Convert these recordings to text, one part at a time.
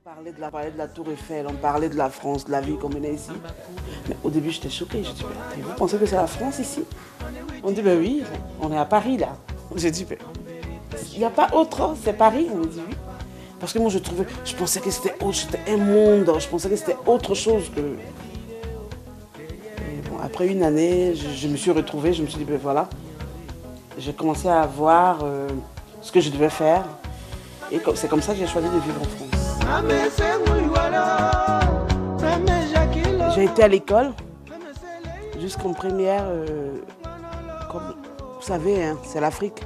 On parlait de la Tour Eiffel, on parlait de la France, de la vie qu'on menait ici. Mais au début, j'étais choquée. Je dis, mais vous pensez que c'est la France ici? On dit, ben oui, on est à Paris là. J'ai dit, ben, il n'y a pas autre, c'est Paris. On me dit oui. Parce que moi, je pensais que c'était un monde, je pensais que c'était autre chose que... Et bon, après une année, je me suis retrouvée, je me suis dit, ben voilà, j'ai commencé à voir ce que je devais faire. Et c'est comme ça que j'ai choisi de vivre en France. J'ai été à l'école jusqu'en première, comme vous savez, hein, c'est l'Afrique.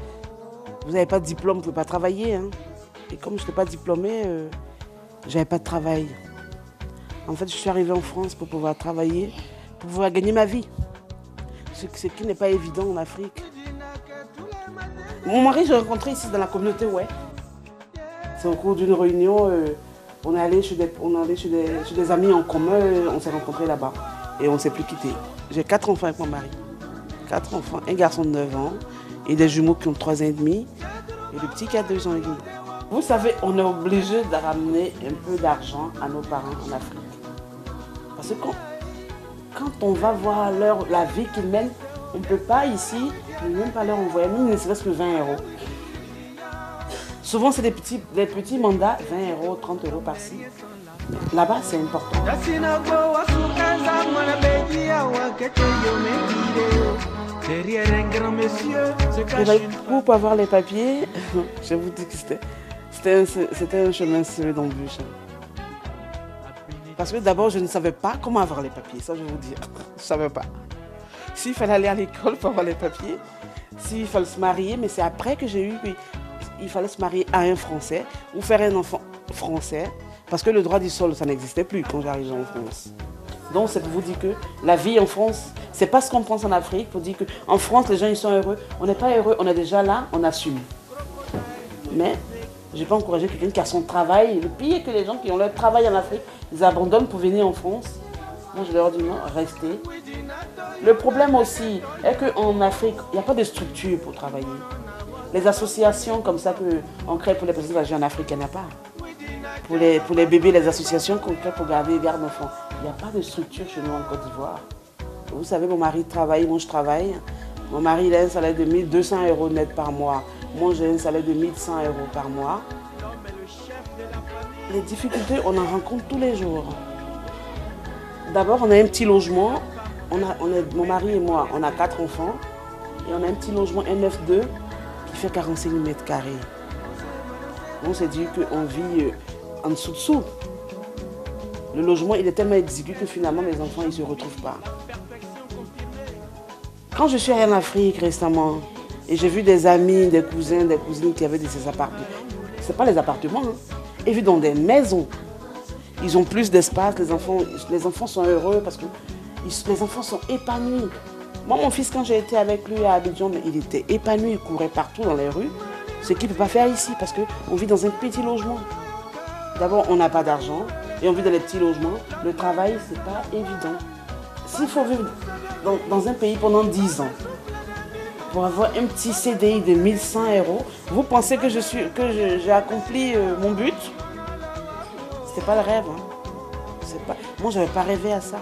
Vous n'avez pas de diplôme, vous ne pouvez pas travailler. Hein. Et comme je n'étais pas diplômée, je n'avais pas de travail. En fait, je suis arrivée en France pour pouvoir travailler, pour pouvoir gagner ma vie. Ce qui n'est pas évident en Afrique. Mon mari, je l'ai rencontré ici dans la communauté, ouais. C'est au cours d'une réunion, on est allé chez des amis en commun, on s'est rencontrés là-bas. Et on ne s'est plus quittés. J'ai 4 enfants avec mon mari. 4 enfants, un garçon de 9 ans et des jumeaux qui ont 3 ans et demi. Et le petit qui a 2 ans et demi. Vous savez, on est obligé de ramener un peu d'argent à nos parents en Afrique. Parce que quand on va voir la vie qu'ils mènent, on ne peut pas ici, même pas leur envoyer, même ne serait-ce que 20 €. Souvent, c'est des petits mandats, 20 €, 30 € par-ci. Là-bas, c'est important. Pour avoir les papiers, je vous dis que c'était un chemin semé d'embûches. Parce que d'abord, je ne savais pas comment avoir les papiers, ça je vais vous dire. Je ne savais pas. S'il fallait aller à l'école pour avoir les papiers, s'il fallait se marier, mais c'est après que j'ai eu qu'il fallait se marier à un Français ou faire un enfant français, parce que le droit du sol, ça n'existait plus quand j'arrivais en France. Donc c'est pour vous dire que la vie en France, c'est pas ce qu'on pense en Afrique, pour dire qu'en France, les gens ils sont heureux. On n'est pas heureux, on est déjà là, on assume. Mais je n'ai pas encouragé quelqu'un qui a son travail. Le pire est que les gens qui ont leur travail en Afrique, ils abandonnent pour venir en France. Moi je leur dis non, restez. Le problème aussi est qu'en Afrique, il n'y a pas de structure pour travailler. Les associations comme ça qu'on crée pour les personnes âgées en Afrique, il n'y en a pas. Pour les bébés, les associations qu'on crée pour garder les gardes d'enfants, il n'y a pas de structure chez nous en Côte d'Ivoire. Vous savez, mon mari travaille, moi je travaille. Mon mari il a un salaire de 1 200 € net par mois. Moi j'ai un salaire de 1 100 € par mois. Les difficultés, on en rencontre tous les jours. D'abord, on a un petit logement. Mon mari et moi, on a 4 enfants. Et on a un petit logement, un 9-2, qui fait 45 mètres carrés. On s'est dit qu'on vit en dessous. Le logement, il est tellement exigu que finalement, les enfants, ils ne se retrouvent pas. Quand je suis allée en Afrique récemment, et j'ai vu des amis, des cousins, des cousines qui avaient ces appartements, ce n'est pas les appartements, hein. Ils vivent dans des maisons. Ils ont plus d'espace, les enfants sont heureux parce que les enfants sont épanouis. Moi, mon fils, quand j'ai été avec lui à Abidjan, il était épanoui, il courait partout dans les rues. Ce qu'il ne peut pas faire ici parce qu'on vit dans un petit logement. D'abord, on n'a pas d'argent et on vit dans les petits logements. Le travail, ce n'est pas évident. S'il faut vivre dans un pays pendant 10 ans, pour avoir un petit CDI de 1 100 €, vous pensez que j'ai accompli mon but? Ce n'était pas le rêve. Hein. Moi, je n'avais pas rêvé à ça.